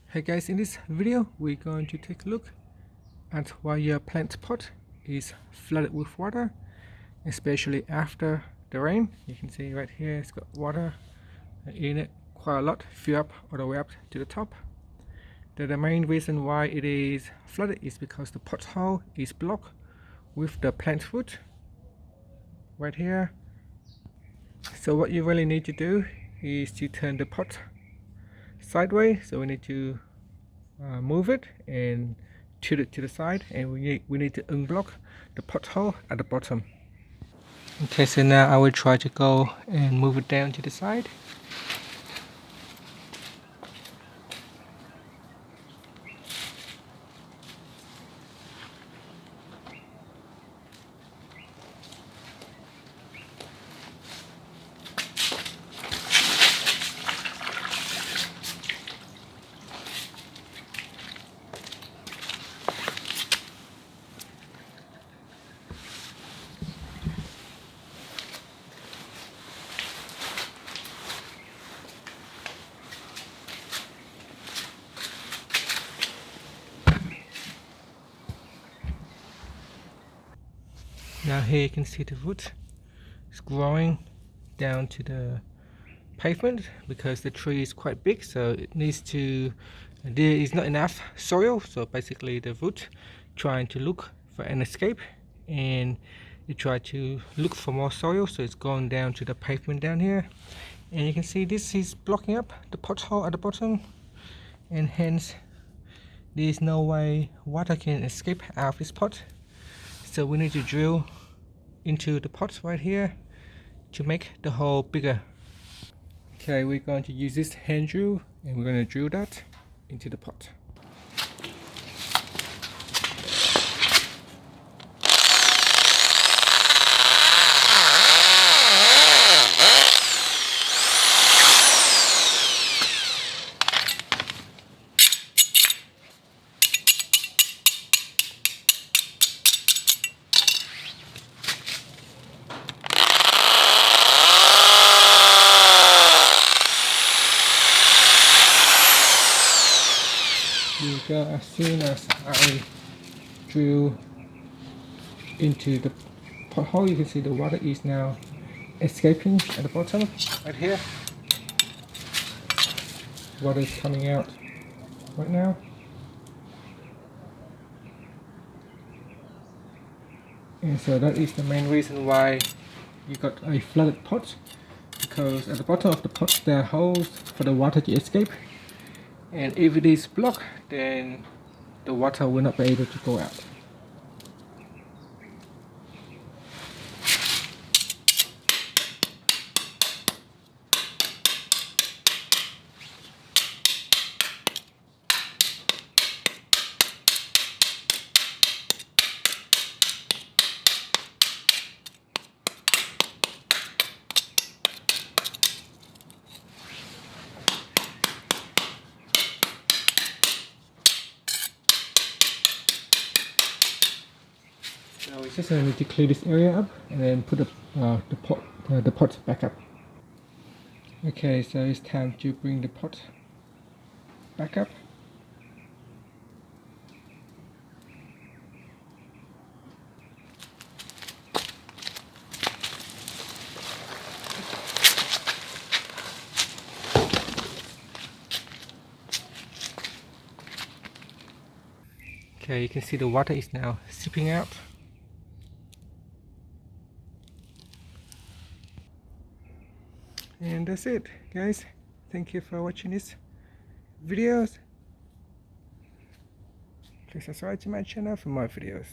Hey guys, in this video we're going to take a look at why your plant pot is flooded with water, especially after the rain. You can see right here it's got water in it quite a lot, fill up all the way up to the top. The main reason why it is flooded is because the pot hole is blocked with the plant root right here. So what you really need to do is to turn the pot sideways. So we need to move it and tilt it to the side, and we need to unblock the pothole at the bottom. Okay, so now I will try to go and move it down to the side. Now here you can see the root is growing down to the pavement because the tree is quite big, so it needs to, there is not enough soil, so basically the root trying to look for an escape, and it try to look for more soil, so it's going down to the pavement down here, and you can see this is blocking up the pothole at the bottom, and hence there is no way water can escape out of this pot. So we need to drill into the pot right here to make the hole bigger. Okay, we're going to use this hand drill and we're going to drill that into the pot. As soon as I drill into the pothole, you can see the water is now escaping at the bottom right here. Water is coming out right now. And so that is the main reason why you got a flooded pot, because at the bottom of the pot there are holes for the water to escape, and if it is blocked, then the water will not be able to go out. So we just need to clear this area up and then put the pot back up. Okay, so it's time to bring the pot back up. Okay, you can see the water is now seeping out. And that's it, guys. Thank you for watching this videos. Please subscribe to my channel for more videos.